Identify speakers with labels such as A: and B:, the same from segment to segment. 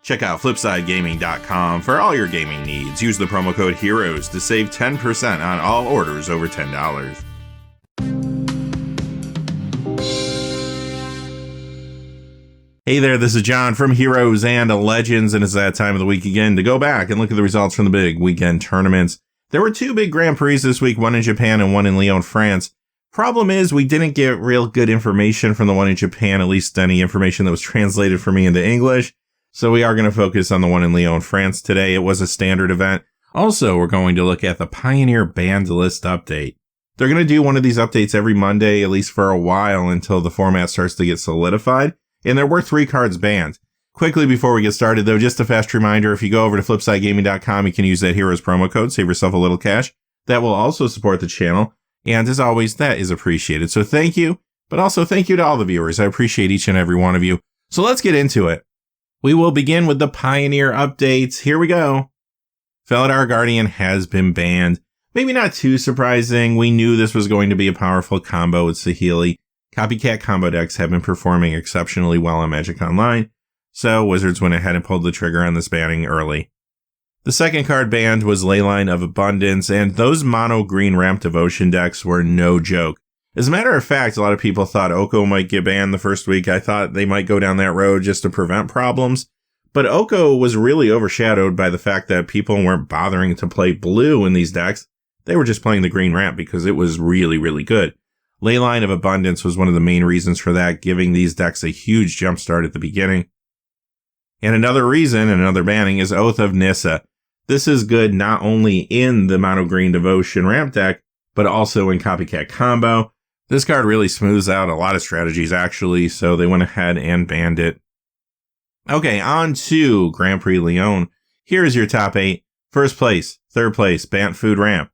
A: Check out FlipsideGaming.com for all your gaming needs. Use the promo code HEROES to save 10% on all orders over $10. Hey there, this is John from Heroes and Legends, and it's that time of the week again to go back and look at the results from the big weekend tournaments. There were two big Grand Prix this week, one in Japan and one in Lyon, France. Problem is, we didn't get real good information from the one in Japan, at least any information that was translated for me into English. So we are going to focus on the one in Lyon, France today. It was a standard event. Also, we're going to look at the Pioneer banned list update. They're going to do one of these updates every Monday, at least for a while, until the format starts to get solidified. And there were 3 cards banned. Quickly before we get started, though, just a fast reminder, if you go over to FlipsideGaming.com, you can use that Heroes promo code, save yourself a little cash. That will also support the channel. And as always, that is appreciated. So thank you, but also thank you to all the viewers. I appreciate each and every one of you. So let's get into it. We will begin with the Pioneer updates. Here we go. Felidar Guardian has been banned. Maybe not too surprising. We knew this was going to be a powerful combo with Saheeli. Copycat combo decks have been performing exceptionally well on Magic Online, so Wizards went ahead and pulled the trigger on this banning early. The second card banned was Leyline of Abundance, and those mono green Ramp Devotion decks were no joke. As a matter of fact, a lot of people thought Oko might get banned the first week. I thought they might go down that road just to prevent problems. But Oko was really overshadowed by the fact that people weren't bothering to play blue in these decks. They were just playing the green ramp because it was really, really good. Leyline of Abundance was one of the main reasons for that, giving these decks a huge jumpstart at the beginning. And another reason, and another banning, is Oath of Nissa. This is good not only in the mono green Devotion ramp deck, but also in Copycat Combo. This card really smooths out a lot of strategies, actually, so they went ahead and banned it. Okay, on to Grand Prix Lyon. Here's your top 8. First place, third place, Bant Food Ramp.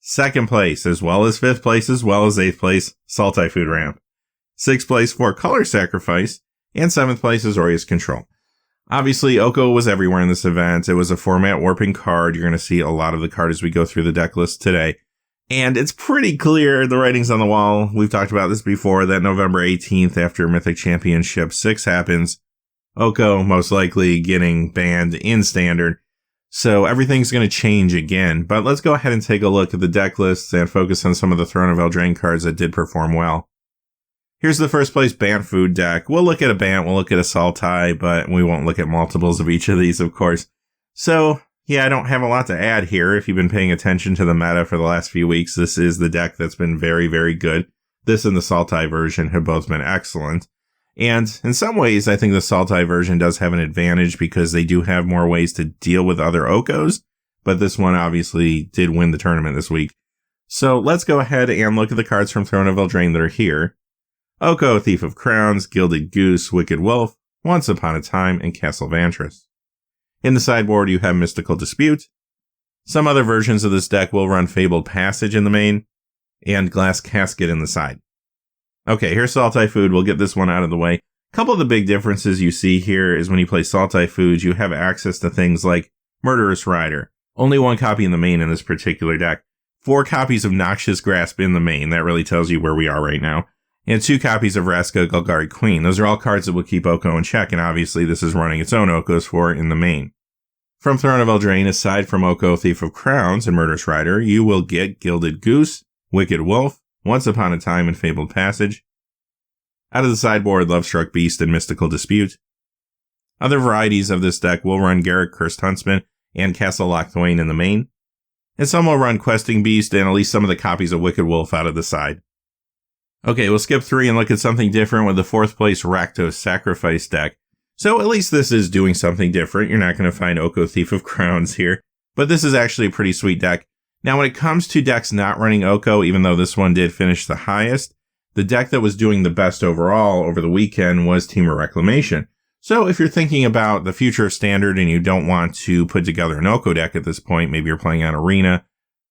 A: Second place, as well as fifth place, as well as 8th place, Sultai Food Ramp. 6th place, 4 Color Sacrifice. And 7th place is Aureus Control. Obviously, Oko was everywhere in this event. It was a format warping card. You're going to see a lot of the card as we go through the deck list today. And it's pretty clear, the writing's on the wall. We've talked about this before, that November 18th, after Mythic Championship 6 happens, Oko most likely getting banned in Standard. So everything's going to change again. But let's go ahead and take a look at the deck lists and focus on some of the Throne of Eldraine cards that did perform well. Here's the first place Bant Food deck. We'll look at a Bant, we'll look at a Sultai, but we won't look at multiples of each of these, of course. So yeah, I don't have a lot to add here. If you've been paying attention to the meta for the last few weeks, this is the deck that's been very, very good. This and the Sultai version have both been excellent. And in some ways, I think the Sultai version does have an advantage because they do have more ways to deal with other Okos, but this one obviously did win the tournament this week. So let's go ahead and look at the cards from Throne of Eldraine that are here. Oko, Thief of Crowns, Gilded Goose, Wicked Wolf, Once Upon a Time, and Castle Vantress. In the sideboard, you have Mystical Dispute. Some other versions of this deck will run Fabled Passage in the main, and Glass Casket in the side. Okay, here's Sultai Food. We'll get this one out of the way. A couple of the big differences you see here is when you play Sultai Food, you have access to things like Murderous Rider. Only 1 copy in the main in this particular deck. 4 copies of Noxious Grasp in the main. That really tells you where we are right now. And 2 copies of Vraska Golgari Queen. Those are all cards that will keep Oko in check, and obviously this is running its own Okos for in the main. From Throne of Eldraine, aside from Oko, Thief of Crowns, and Murderous Rider, you will get Gilded Goose, Wicked Wolf, Once Upon a Time, and Fabled Passage. Out of the sideboard, Lovestruck Beast and Mystical Dispute. Other varieties of this deck will run Garruk Cursed Huntsman and Castle Locthwain in the main. And some will run Questing Beast and at least some of the copies of Wicked Wolf out of the side. Okay, we'll skip 3 and look at something different with the 4th place Rakdos Sacrifice deck. So at least this is doing something different. You're not going to find Oko Thief of Crowns here, but this is actually a pretty sweet deck. Now when it comes to decks not running Oko, even though this one did finish the highest, the deck that was doing the best overall over the weekend was Temur Reclamation. So if you're thinking about the future of Standard and you don't want to put together an Oko deck at this point, maybe you're playing on Arena,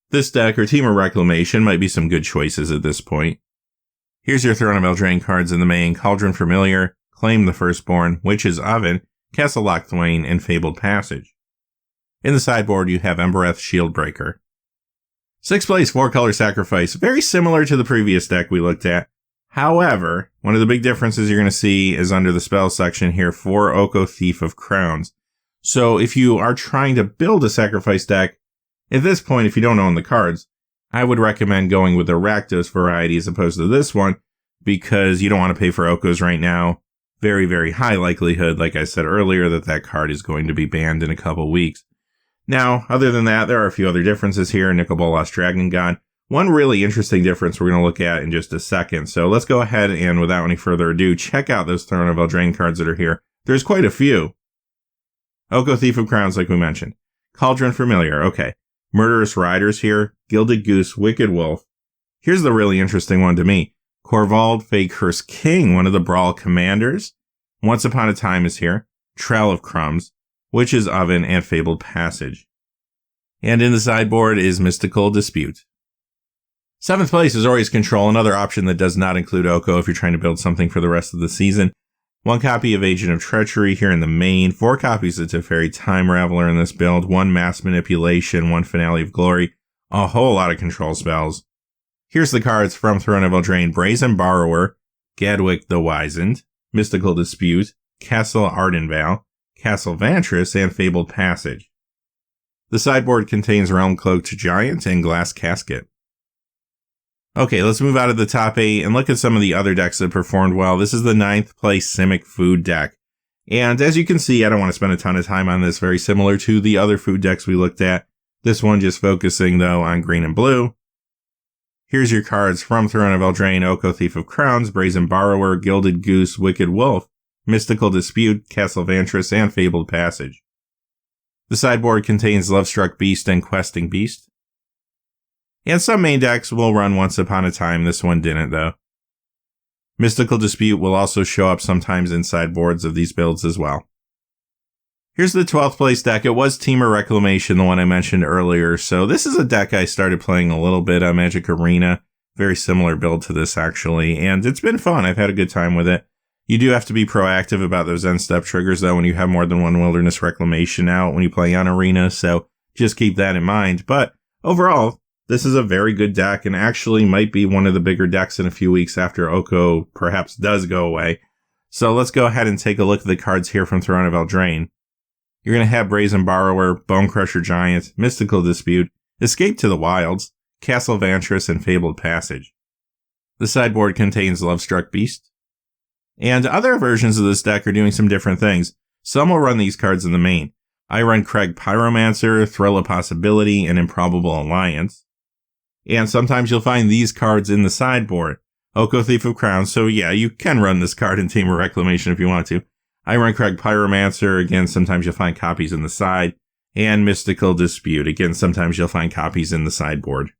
A: this deck or Temur Reclamation might be some good choices at this point. Here's your Throne of Eldraine cards in the main: Cauldron Familiar, Claim the Firstborn, Witch's Oven, Castle Locthwain, and Fabled Passage. In the sideboard, you have Embereth Shieldbreaker. 6th place, 4 Color Sacrifice, very similar to the previous deck we looked at. However, one of the big differences you're going to see is under the spell section here, 4 Oko Thief of Crowns. So if you are trying to build a sacrifice deck, at this point, if you don't own the cards, I would recommend going with the Rakdos variety as opposed to this one, because you don't want to pay for Okos right now. Very, very high likelihood, like I said earlier, that that card is going to be banned in a couple weeks. Now, other than that, there are a few other differences here. Nicol Bolas Dragon God. One really interesting difference we're going to look at in just a second. So let's go ahead and, without any further ado, check out those Throne of Eldraine cards that are here. There's quite a few. Oko Thief of Crowns, like we mentioned. Cauldron Familiar, okay. Murderous Riders here. Gilded Goose, Wicked Wolf. Here's the really interesting one to me. Korvald, Fakehurst King, one of the Brawl commanders. Once Upon a Time is here. Trail of Crumbs, Witch's Oven, and Fabled Passage. And in the sideboard is Mystical Dispute. 7th place is Azorius Control, another option that does not include Oko if you're trying to build something for the rest of the season. 1 copy of Agent of Treachery here in the main, 4 copies of Teferi Time Raveler in this build, 1 Mass Manipulation, 1 Finale of Glory, a whole lot of control spells. Here's the cards from Throne of Eldraine: Brazen Borrower, Gadwick the Wizened, Mystical Dispute, Castle Ardenvale, Castle Vantress, and Fabled Passage. The sideboard contains Realm Cloaked Giant and Glass Casket. Okay, let's move out of the top 8 and look at some of the other decks that performed well. This is the 9th place Simic Food deck. And as you can see, I don't want to spend a ton of time on this, very similar to the other food decks we looked at. This one just focusing, though, on green and blue. Here's your cards from Throne of Eldraine: Oko Thief of Crowns, Brazen Borrower, Gilded Goose, Wicked Wolf, Mystical Dispute, Castle Vantress, and Fabled Passage. The sideboard contains Lovestruck Beast and Questing Beast. And some main decks will run Once Upon a Time, this one didn't though. Mystical Dispute will also show up sometimes in sideboards of these builds as well. Here's the 12th place deck. It was Temur Reclamation, the one I mentioned earlier, so this is a deck I started playing a little bit on Magic Arena. Very similar build to this actually, and it's been fun. I've had a good time with it. You do have to be proactive about those end step triggers though when you have more than one Wilderness Reclamation out when you play on Arena, so just keep that in mind. But overall, this is a very good deck and actually might be one of the bigger decks in a few weeks after Oko perhaps does go away. So let's go ahead and take a look at the cards here from Throne of Eldraine. You're going to have Brazen Borrower, Bonecrusher Giant, Mystical Dispute, Escape to the Wilds, Castle Vantress, and Fabled Passage. The sideboard contains Lovestruck Beast. And other versions of this deck are doing some different things. Some will run these cards in the main. I run Kreg Pyromancer, Thrill of Possibility, and Improbable Alliance. And sometimes you'll find these cards in the sideboard. Oko Thief of Crowns, so yeah, you can run this card in Temur Reclamation if you want to. I run Kreg Pyromancer, again, sometimes you'll find copies in the side. And Mystical Dispute, again, sometimes you'll find copies in the sideboard.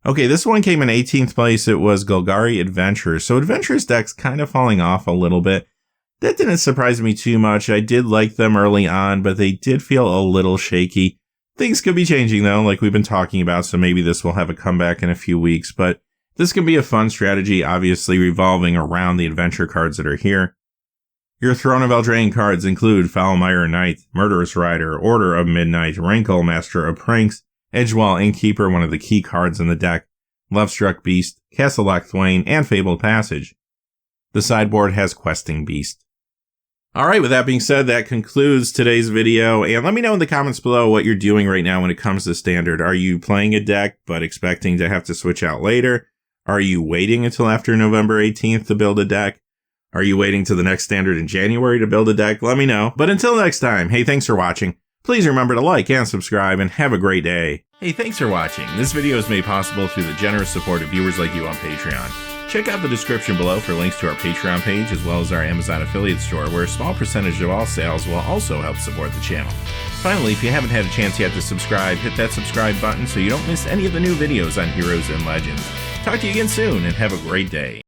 A: Okay, this one came in 18th place. It was Golgari Adventurers. So Adventurers deck's kind of falling off a little bit. That didn't surprise me too much. I did like them early on, but they did feel a little shaky. Things could be changing though, like we've been talking about, so maybe this will have a comeback in a few weeks, but this can be a fun strategy, obviously revolving around the adventure cards that are here. Your Throne of Eldraine cards include Foulmire Knight, Murderous Rider, Order of Midnight, Rankle, Master of Pranks, Edgewall Innkeeper, one of the key cards in the deck, Lovestruck Beast, Castle Lock Thwain, and Fabled Passage. The sideboard has Questing Beast. Alright, with that being said, that concludes today's video, and let me know in the comments below what you're doing right now when it comes to Standard. Are you playing a deck, but expecting to have to switch out later? Are you waiting until after November 18th to build a deck? Are you waiting to the next Standard in January to build a deck? Let me know. But until next time, hey, thanks for watching. Please remember to like and subscribe, and have a great day. Hey, thanks for watching. This video is made possible through the generous support of viewers like you on Patreon. Check out the description below for links to our Patreon page as well as our Amazon affiliate store, where a small percentage of all sales will also help support the channel. Finally, if you haven't had a chance yet to subscribe, hit that subscribe button so you don't miss any of the new videos on Heroes and Legends. Talk to you again soon, and have a great day.